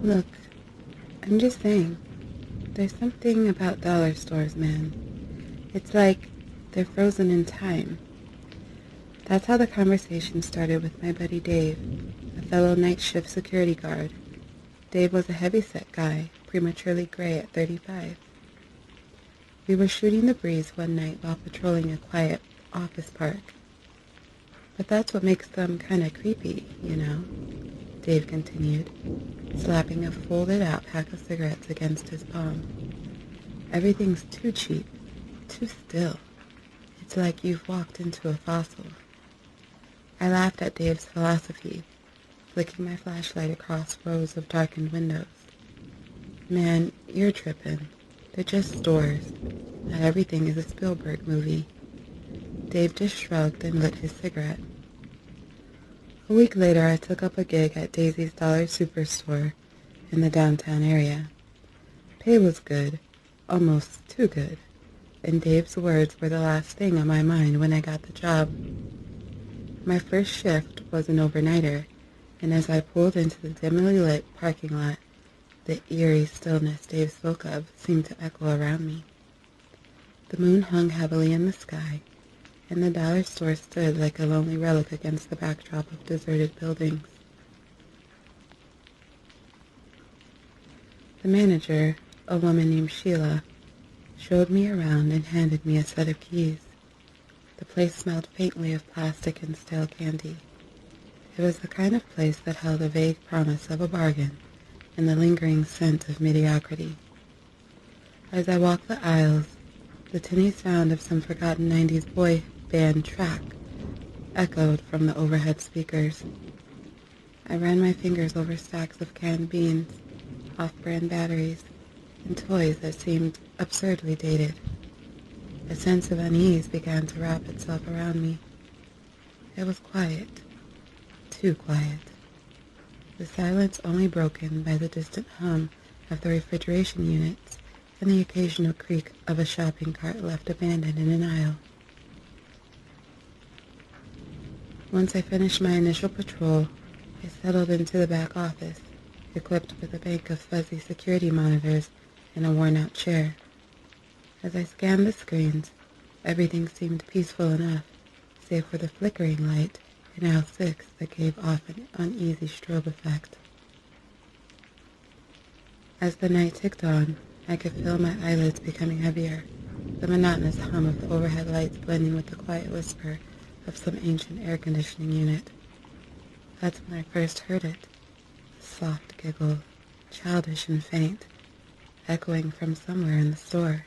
Look, I'm just saying, there's something about dollar stores, man. It's like they're frozen in time. That's how the conversation started with my buddy Dave, a fellow night shift security guard. Dave was a heavy-set guy, prematurely gray at 35. We were shooting the breeze one night while patrolling a quiet office park. But that's what makes them kind of creepy, you know, Dave continued, slapping a folded-out pack of cigarettes against his palm. Everything's too cheap, too still. It's like you've walked into a fossil. I laughed at Dave's philosophy, flicking my flashlight across rows of darkened windows. Man, you're tripping. They're just stores. Not everything is a Spielberg movie. Dave just shrugged and lit his cigarette. A week later, I took up a gig at Daisy's Dollar Superstore in the downtown area. Pay was good, almost too good, and Dave's words were the last thing on my mind when I got the job. My first shift was an overnighter, and as I pulled into the dimly lit parking lot, the eerie stillness Dave spoke of seemed to echo around me. The moon hung heavily in the sky, and the dollar store stood like a lonely relic against the backdrop of deserted buildings. The manager, a woman named Sheila, showed me around and handed me a set of keys. The place smelled faintly of plastic and stale candy. It was the kind of place that held a vague promise of a bargain and the lingering scent of mediocrity. As I walked the aisles, the tinny sound of some forgotten 90s boy band track echoed from the overhead speakers. I ran my fingers over stacks of canned beans, off-brand batteries, and toys that seemed absurdly dated. A sense of unease began to wrap itself around me. It was quiet, too quiet. The silence only broken by the distant hum of the refrigeration units and the occasional creak of a shopping cart left abandoned in an aisle. Once I finished my initial patrol, I settled into the back office, equipped with a bank of fuzzy security monitors and a worn-out chair. As I scanned the screens, everything seemed peaceful enough, save for the flickering light in aisle 6 that gave off an uneasy strobe effect. As the night ticked on, I could feel my eyelids becoming heavier, the monotonous hum of the overhead lights blending with the quiet whisper of some ancient air conditioning unit. That's when I first heard it, a soft giggle, childish and faint, echoing from somewhere in the store.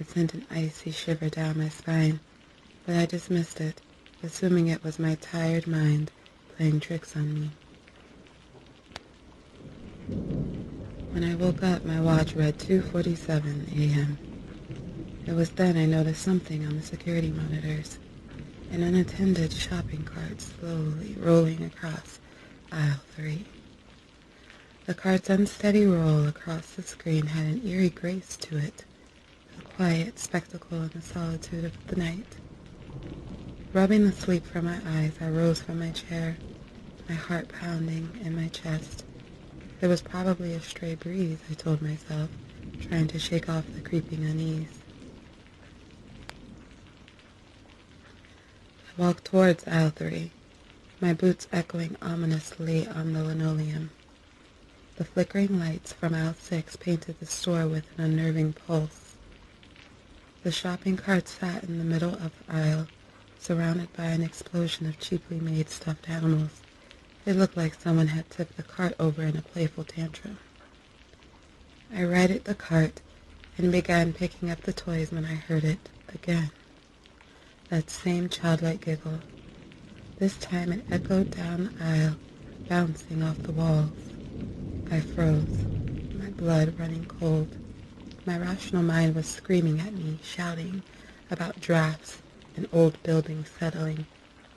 It sent an icy shiver down my spine, but I dismissed it, assuming it was my tired mind playing tricks on me. When I woke up, my watch read 2:47 a.m. It was then I noticed something on the security monitors, an unattended shopping cart slowly rolling across aisle 3. The cart's unsteady roll across the screen had an eerie grace to it, a quiet spectacle in the solitude of the night. Rubbing the sleep from my eyes, I rose from my chair, my heart pounding in my chest. There was probably a stray breeze, I told myself, trying to shake off the creeping unease. I walked towards aisle 3, my boots echoing ominously on the linoleum. The flickering lights from aisle 6 painted the store with an unnerving pulse. The shopping cart sat in the middle of the aisle, surrounded by an explosion of cheaply made stuffed animals. It looked like someone had tipped the cart over in a playful tantrum. I righted the cart and began picking up the toys when I heard it again. That same childlike giggle. This time it echoed down the aisle, bouncing off the walls. I froze, my blood running cold. My rational mind was screaming at me, shouting about drafts and old buildings settling,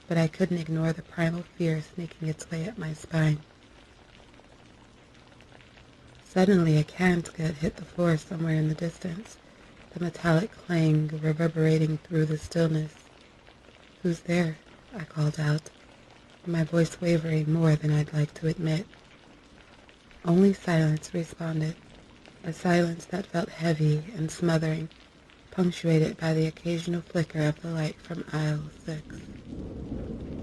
but I couldn't ignore the primal fear snaking its way up my spine. Suddenly a casket hit the floor somewhere in the distance, the metallic clang reverberating through the stillness. "Who's there?" I called out, my voice wavering more than I'd like to admit. Only silence responded, a silence that felt heavy and smothering, punctuated by the occasional flicker of the light from aisle 6.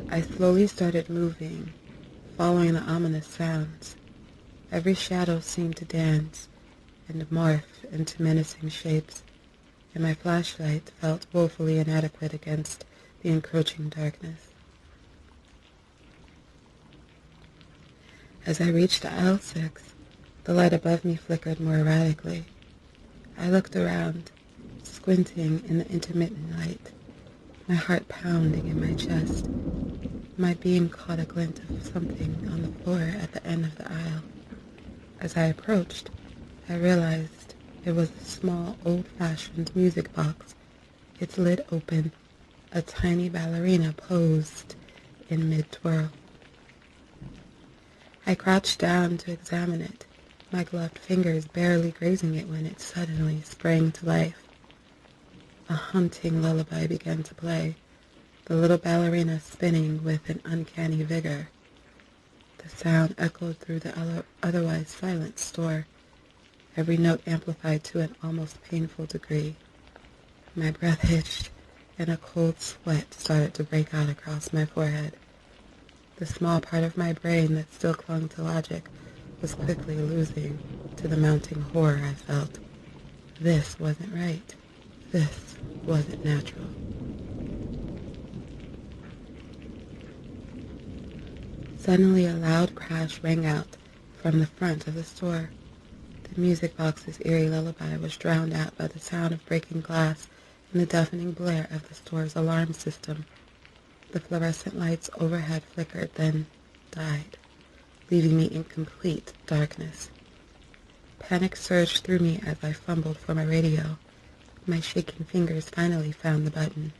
I slowly started moving, following the ominous sounds. Every shadow seemed to dance and morph into menacing shapes, and my flashlight felt woefully inadequate against the encroaching darkness. As I reached aisle 6, the light above me flickered more erratically. I looked around, squinting in the intermittent light, my heart pounding in my chest. My beam caught a glint of something on the floor at the end of the aisle. As I approached, I realized it was a small, old-fashioned music box, its lid open, a tiny ballerina posed in mid-twirl. I crouched down to examine it, my gloved fingers barely grazing it when it suddenly sprang to life. A haunting lullaby began to play, the little ballerina spinning with an uncanny vigor. The sound echoed through the otherwise silent store, every note amplified to an almost painful degree. My breath hitched, and a cold sweat started to break out across my forehead. The small part of my brain that still clung to logic was quickly losing to the mounting horror I felt. This wasn't right. This wasn't natural. Suddenly a loud crash rang out from the front of the store. The music box's eerie lullaby was drowned out by the sound of breaking glass and the deafening blare of the store's alarm system. The fluorescent lights overhead flickered, then died, leaving me in complete darkness. Panic surged through me as I fumbled for my radio. My shaking fingers finally found the button.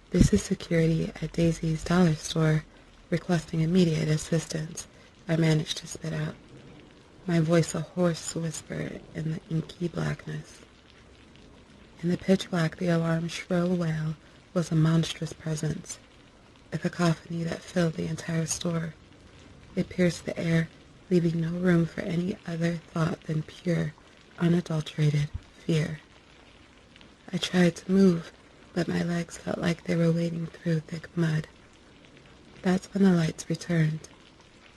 "This is security at Daisy's dollar store, requesting immediate assistance," I managed to spit out, my voice a hoarse whisper in the inky blackness. In the pitch black, the alarm's shrill wail was a monstrous presence, a cacophony that filled the entire store. It pierced the air, leaving no room for any other thought than pure, unadulterated fear. I tried to move, but my legs felt like they were wading through thick mud. That's when the lights returned,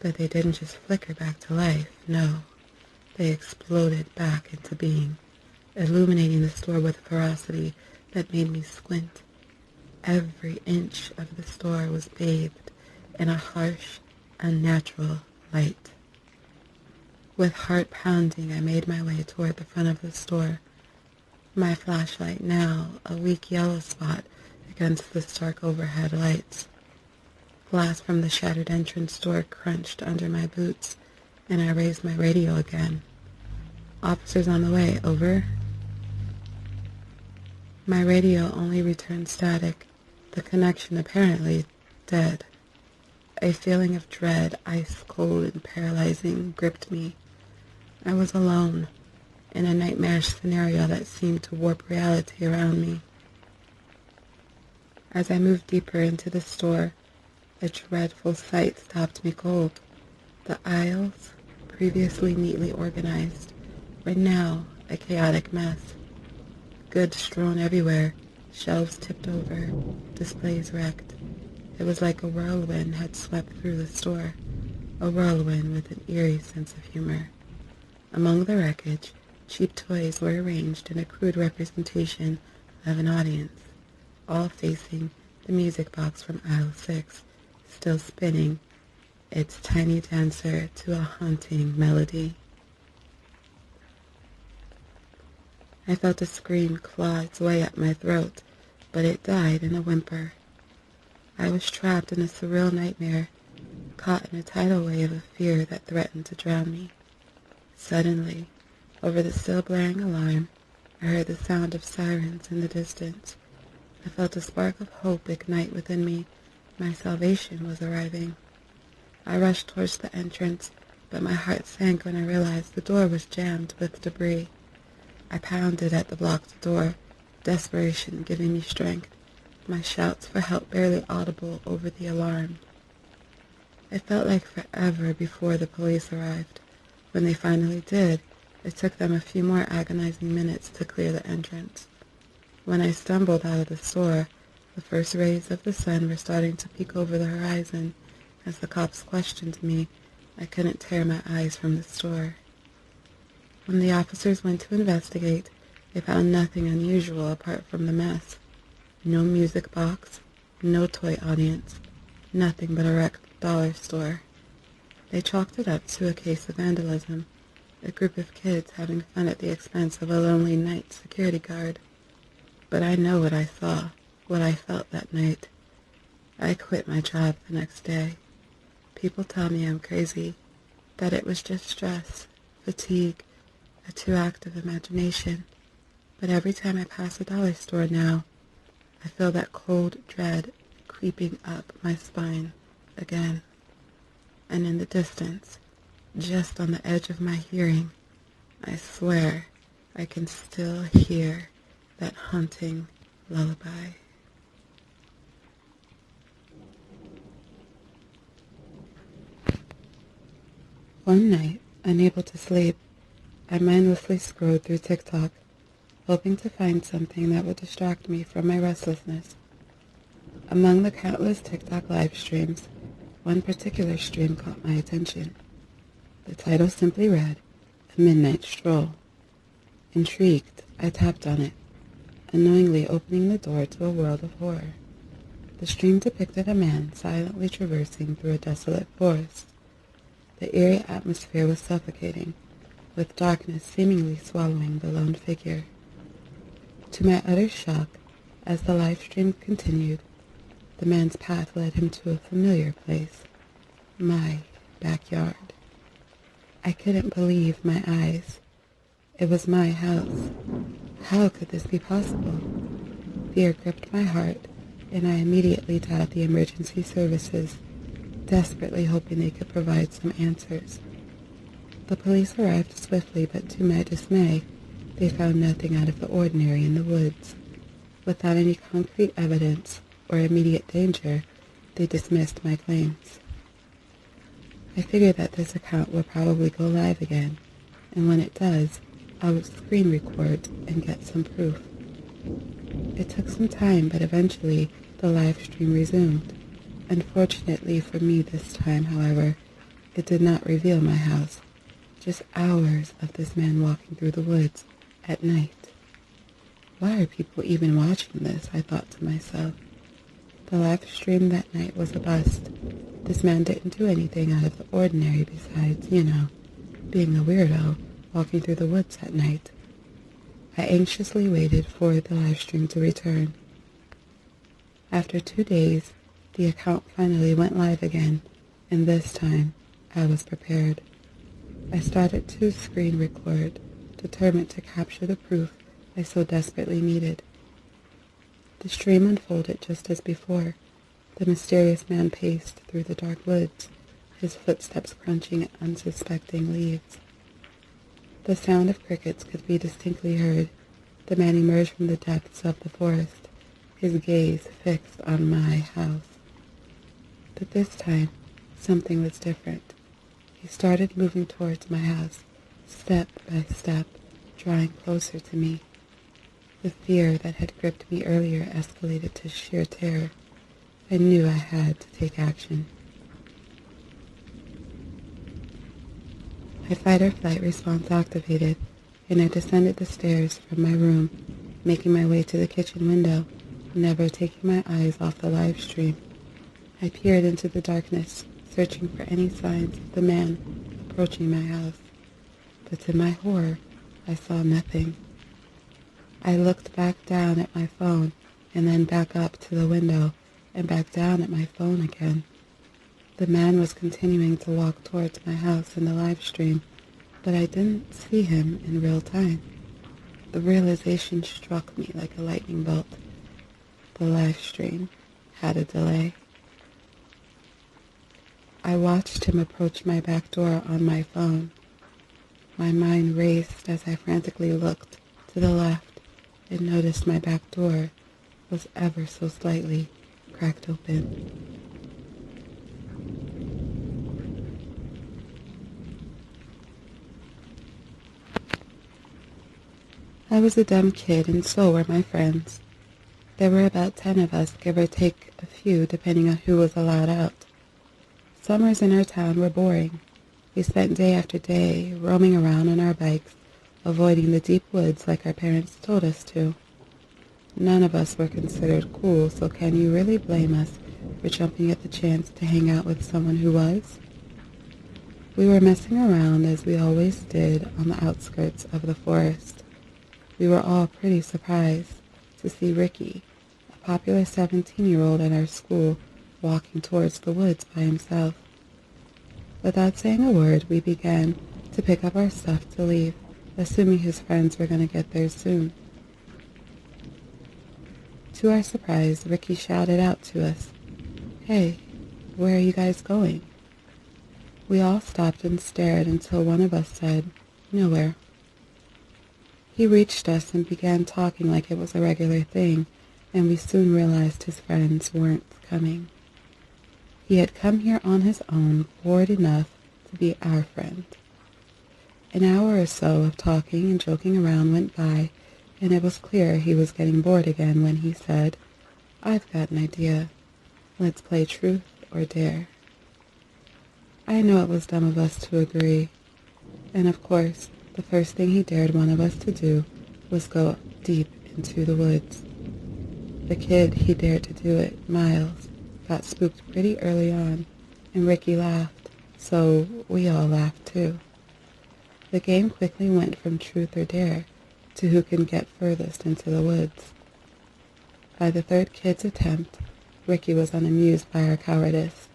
but they didn't just flicker back to life, no. They exploded back into being, illuminating the store with a ferocity that made me squint. Every inch of the store was bathed in a harsh, unnatural light. With heart pounding, I made my way toward the front of the store, my flashlight now a weak yellow spot against the stark overhead lights. Glass from the shattered entrance door crunched under my boots, and I raised my radio again. "Officers on the way, over." My radio only returned static, the connection apparently dead. A feeling of dread, ice cold and paralyzing, gripped me. I was alone, in a nightmarish scenario that seemed to warp reality around me. As I moved deeper into the store, a dreadful sight stopped me cold. The aisles, previously neatly organized, were now a chaotic mess. Goods strewn everywhere, shelves tipped over, displays wrecked. It was like a whirlwind had swept through the store, a whirlwind with an eerie sense of humor. Among the wreckage, cheap toys were arranged in a crude representation of an audience, all facing the music box from aisle 6, still spinning, its tiny dancer to a haunting melody. I felt a scream claw its way up my throat, but it died in a whimper. I was trapped in a surreal nightmare, caught in a tidal wave of fear that threatened to drown me. Suddenly, over the still blaring alarm, I heard the sound of sirens in the distance. I felt a spark of hope ignite within me. My salvation was arriving. I rushed towards the entrance, but my heart sank when I realized the door was jammed with debris. I pounded at the blocked door, desperation giving me strength, my shouts for help barely audible over the alarm. It felt like forever before the police arrived, When they finally did, it took them a few more agonizing minutes to clear the entrance. When I stumbled out of the store, the first rays of the sun were starting to peek over the horizon. As the cops questioned me, I couldn't tear my eyes from the store. When the officers went to investigate, they found nothing unusual apart from the mess. No music box, no toy audience, nothing but a wrecked dollar store. They chalked it up to a case of vandalism, a group of kids having fun at the expense of a lonely night security guard. But I know what I saw, what I felt that night. I quit my job the next day. People tell me I'm crazy, that it was just stress, fatigue, a too active imagination. But every time I pass a dollar store now, I feel that cold dread creeping up my spine again. And in the distance, just on the edge of my hearing, I swear I can still hear that haunting lullaby. One night, unable to sleep, I mindlessly scrolled through TikTok, hoping to find something that would distract me from my restlessness. Among the countless TikTok live streams, one particular stream caught my attention. The title simply read, "A Midnight Stroll." Intrigued, I tapped on it, unknowingly opening the door to a world of horror. The stream depicted a man silently traversing through a desolate forest. The eerie atmosphere was suffocating, with darkness seemingly swallowing the lone figure. To my utter shock, as the live stream continued, the man's path led him to a familiar place, my backyard. I couldn't believe my eyes. It was my house. How could this be possible? Fear gripped my heart, and I immediately dialed the emergency services, desperately hoping they could provide some answers. The police arrived swiftly, but to my dismay, they found nothing out of the ordinary in the woods. Without any concrete evidence or immediate danger, they dismissed my claims. I figured that this account will probably go live again, and when it does, I will screen record and get some proof. It took some time, but eventually the live stream resumed. Unfortunately for me this time, however, it did not reveal my house, just hours of this man walking through the woods at night. Why are people even watching this? I thought to myself. The live stream that night was a bust. This man didn't do anything out of the ordinary besides, being a weirdo walking through the woods at night. I anxiously waited for the live stream to return. After 2 days, the account finally went live again, and this time I was prepared. I started to screen record, determined to capture the proof I so desperately needed. The stream unfolded just as before. The mysterious man paced through the dark woods, his footsteps crunching unsuspecting leaves. The sound of crickets could be distinctly heard. The man emerged from the depths of the forest, his gaze fixed on my house. But this time, something was different. He started moving towards my house, step by step, drawing closer to me. The fear that had gripped me earlier escalated to sheer terror. I knew I had to take action. My fight-or-flight response activated, and I descended the stairs from my room, making my way to the kitchen window, never taking my eyes off the live stream. I peered into the darkness, searching for any signs of the man approaching my house. But to my horror, I saw nothing. I looked back down at my phone, and then back up to the window, and back down at my phone again. The man was continuing to walk towards my house in the live stream, but I didn't see him in real time. The realization struck me like a lightning bolt. The live stream had a delay. I watched him approach my back door on my phone. My mind raced as I frantically looked to the left and noticed my back door was ever so slightly cracked open. I was a dumb kid, and so were my friends. There were about 10 of us, give or take a few, depending on who was allowed out. Summers in our town were boring. We spent day after day roaming around on our bikes, avoiding the deep woods like our parents told us to. None of us were considered cool, so can you really blame us for jumping at the chance to hang out with someone who was? We were messing around as we always did on the outskirts of the forest. We were all pretty surprised to see Ricky, a popular 17-year-old at our school, walking towards the woods by himself. Without saying a word, we began to pick up our stuff to leave, assuming his friends were going to get there soon. To our surprise, Ricky shouted out to us, "Hey, where are you guys going?" We all stopped and stared until one of us said, "Nowhere." He reached us and began talking like it was a regular thing, and we soon realized his friends weren't coming. He had come here on his own, bored enough to be our friend. An hour or so of talking and joking around went by, and it was clear he was getting bored again when he said, "I've got an idea. Let's play truth or dare." I know it was dumb of us to agree, and of course, the first thing he dared one of us to do was go deep into the woods. The kid he dared to do it, Miles, got spooked pretty early on, and Ricky laughed, so we all laughed too. The game quickly went from truth or dare to who can get furthest into the woods. By the third kid's attempt, Ricky was unamused by our cowardice,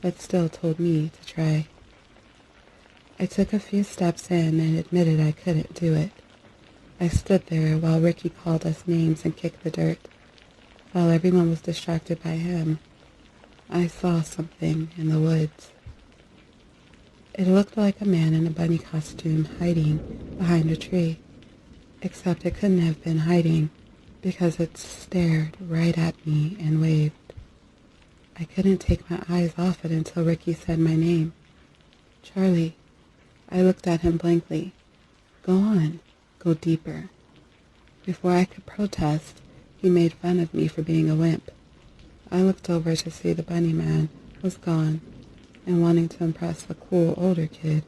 but still told me to try. I took a few steps in and admitted I couldn't do it. I stood there while Ricky called us names and kicked the dirt. While everyone was distracted by him, I saw something in the woods. It looked like a man in a bunny costume hiding behind a tree, except it couldn't have been hiding because it stared right at me and waved. I couldn't take my eyes off it until Ricky said my name. "Charlie." I looked at him blankly. "Go on. Go deeper." Before I could protest, he made fun of me for being a wimp. I looked over to see the bunny man was gone, and wanting to impress the cool older kid,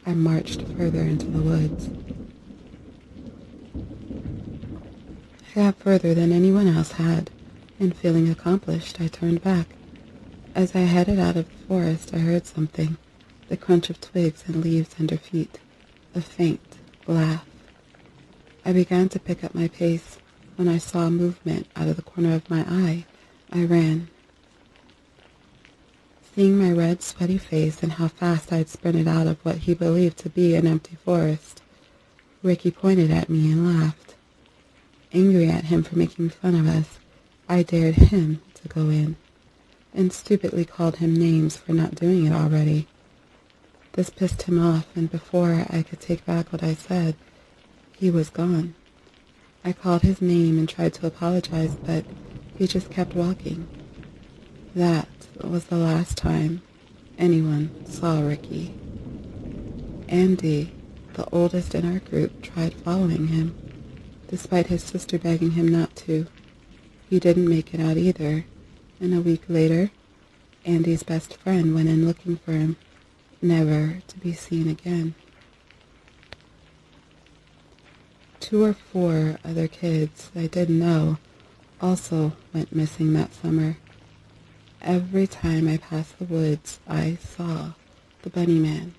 I marched further into the woods. I got further than anyone else had, and feeling accomplished, I turned back. As I headed out of the forest, I heard something, the crunch of twigs and leaves under feet, a faint laugh. I began to pick up my pace when I saw movement out of the corner of my eye. I ran. Seeing my red, sweaty face and how fast I'd sprinted out of what he believed to be an empty forest, Ricky pointed at me and laughed. Angry at him for making fun of us, I dared him to go in, and stupidly called him names for not doing it already. This pissed him off, and before I could take back what I said, he was gone. I called his name and tried to apologize, but he just kept walking. That was the last time anyone saw Ricky. Andy, the oldest in our group, tried following him, despite his sister begging him not to. He didn't make it out either, and a week later, Andy's best friend went in looking for him, never to be seen again. 2 or 4 other kids I didn't know also went missing that summer. Every time I passed the woods, I saw the bunny man.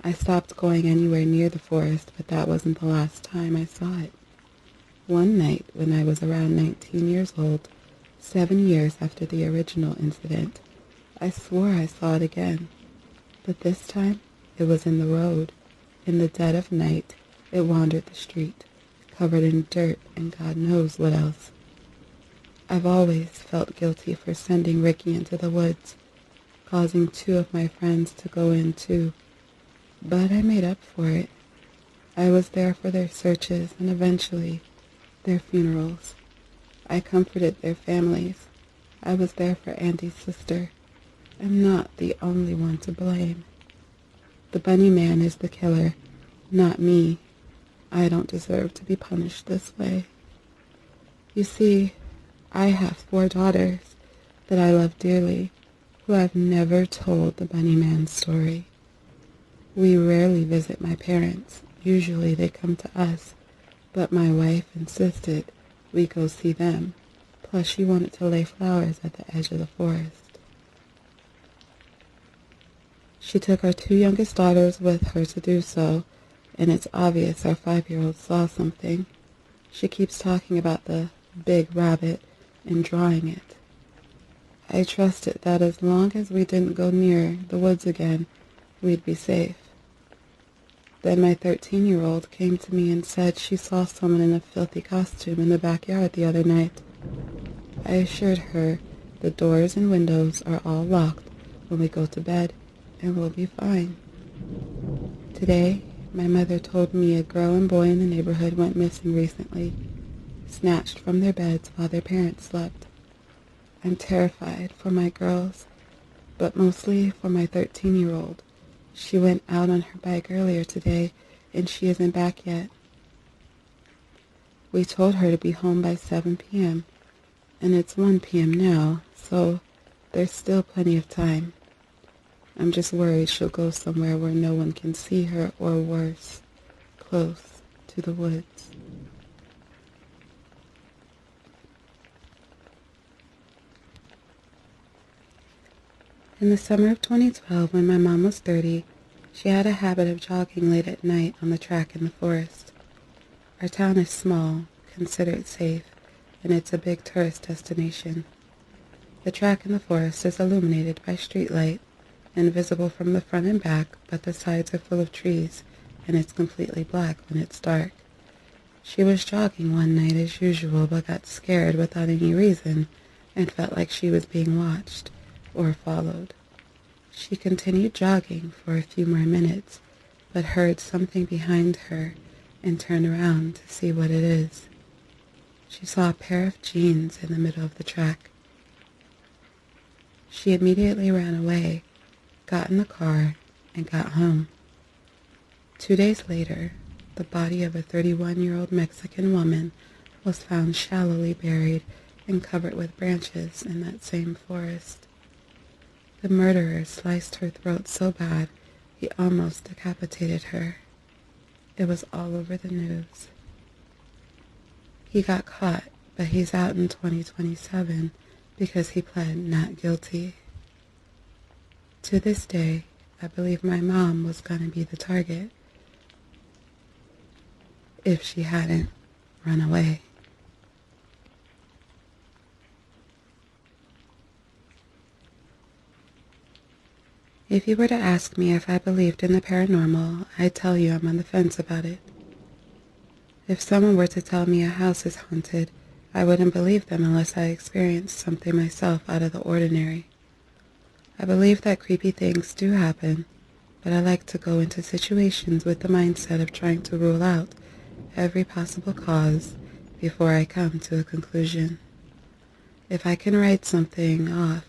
I stopped going anywhere near the forest, but that wasn't the last time I saw it. One night, when I was around 19 years old, 7 years after the original incident, I swore I saw it again. But this time, it was in the road. In the dead of night, it wandered the street, covered in dirt and God knows what else. I've always felt guilty for sending Ricky into the woods, causing 2 of my friends to go in too. But I made up for it. I was there for their searches and eventually their funerals. I comforted their families. I was there for Andy's sister. I'm not the only one to blame. The bunny man is the killer, not me. I don't deserve to be punished this way. You see, I have 4 daughters that I love dearly who I've never told the Bunny Man story. We rarely visit my parents. Usually they come to us, but my wife insisted we go see them. Plus she wanted to lay flowers at the edge of the forest. She took our 2 youngest daughters with her to do so, and it's obvious our 5-year-old saw something. She keeps talking about the big rabbit and drawing it. I trusted that as long as we didn't go near the woods again, we'd be safe. Then my 13-year-old came to me and said she saw someone in a filthy costume in the backyard the other night. I assured her the doors and windows are all locked when we go to bed, and we'll be fine. Today, my mother told me a girl and boy in the neighborhood went missing recently, snatched from their beds while their parents slept. I'm terrified for my girls, but mostly for my 13-year-old. She went out on her bike earlier today, and she isn't back yet. We told her to be home by 7 p.m., and it's 1 p.m. now, so there's still plenty of time. I'm just worried she'll go somewhere where no one can see her, or worse, close to the woods. In the summer of 2012, when my mom was 30, she had a habit of jogging late at night on the track in the forest. Our town is small, considered safe, and it's a big tourist destination. The track in the forest is illuminated by streetlight and visible from the front and back, but the sides are full of trees, and it's completely black when it's dark. She was jogging one night as usual, but got scared without any reason and felt like she was being watched or followed. She continued jogging for a few more minutes, but heard something behind her and turned around to see what it is. She saw a pair of jeans in the middle of the track. She immediately ran away, got in the car, and got home. 2 days later, the body of a 31-year-old Mexican woman was found shallowly buried and covered with branches in that same forest. The murderer sliced her throat so bad he almost decapitated her. It was all over the news. He got caught, but he's out in 2027 because he pled not guilty. To this day, I believe my mom was going to be the target if she hadn't run away. If you were to ask me if I believed in the paranormal, I'd tell you I'm on the fence about it. If someone were to tell me a house is haunted, I wouldn't believe them unless I experienced something myself out of the ordinary. I believe that creepy things do happen, but I like to go into situations with the mindset of trying to rule out every possible cause before I come to a conclusion. If I can write something off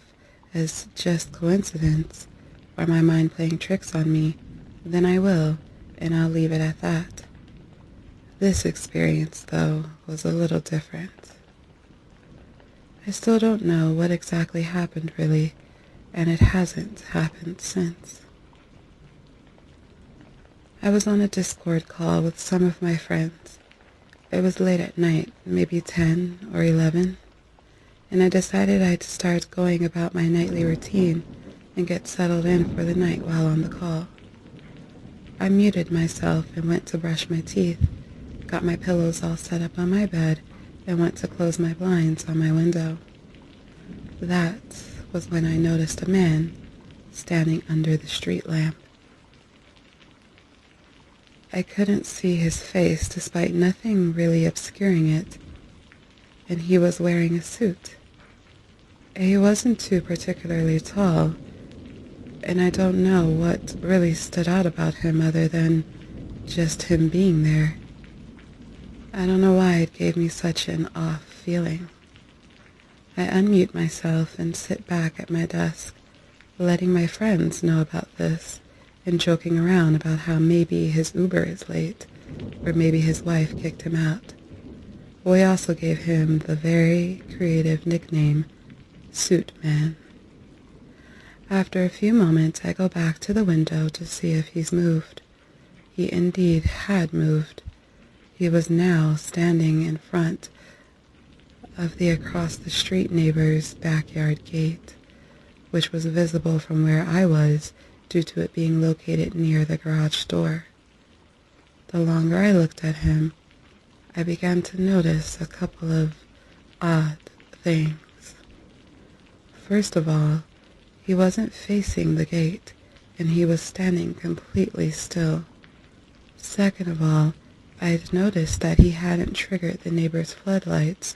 as just coincidence, or my mind playing tricks on me, then I will, and I'll leave it at that. This experience, though, was a little different. I still don't know what exactly happened, really, and it hasn't happened since. I was on a Discord call with some of my friends. It was late at night, maybe 10 or 11, and I decided I'd start going about my nightly routine and get settled in for the night while on the call. I muted myself and went to brush my teeth, got my pillows all set up on my bed, and went to close my blinds on my window. That was when I noticed a man standing under the street lamp. I couldn't see his face despite nothing really obscuring it, and he was wearing a suit. He wasn't too particularly tall, and I don't know what really stood out about him other than just him being there. I don't know why it gave me such an off feeling. I unmute myself and sit back at my desk, letting my friends know about this and joking around about how maybe his Uber is late or maybe his wife kicked him out. We also gave him the very creative nickname, Suit Man. After a few moments, I go back to the window to see if he's moved. He indeed had moved. He was now standing in front of the across-the-street neighbor's backyard gate, which was visible from where I was due to it being located near the garage door. The longer I looked at him, I began to notice a couple of odd things. First of all, he wasn't facing the gate, and he was standing completely still. Second of all, I'd noticed that he hadn't triggered the neighbor's floodlights,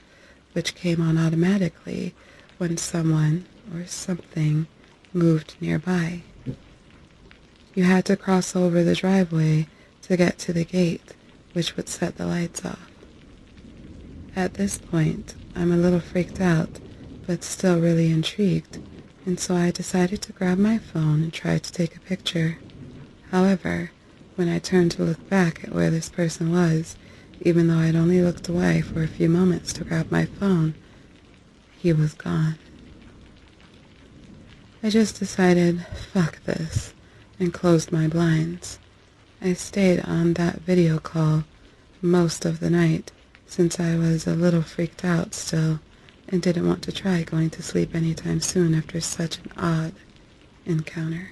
which came on automatically when someone or something moved nearby. You had to cross over the driveway to get to the gate, which would set the lights off. At this point, I'm a little freaked out, but still really intrigued, and so I decided to grab my phone and try to take a picture. However, when I turned to look back at where this person was, even though I'd only looked away for a few moments to grab my phone, he was gone. I just decided, fuck this, and closed my blinds. I stayed on that video call most of the night since I was a little freaked out still and didn't want to try going to sleep anytime soon after such an odd encounter.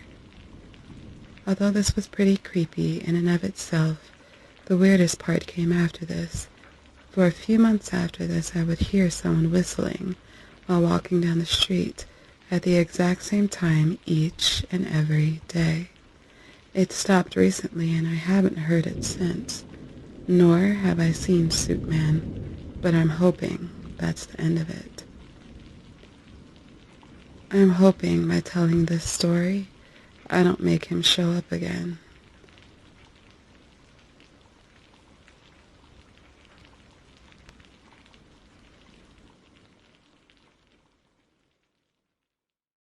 Although this was pretty creepy in and of itself, the weirdest part came after this. For a few months after this, I would hear someone whistling while walking down the street at the exact same time each and every day. It stopped recently and I haven't heard it since, nor have I seen Suit Man, but I'm hoping that's the end of it. I'm hoping by telling this story, I don't make him show up again.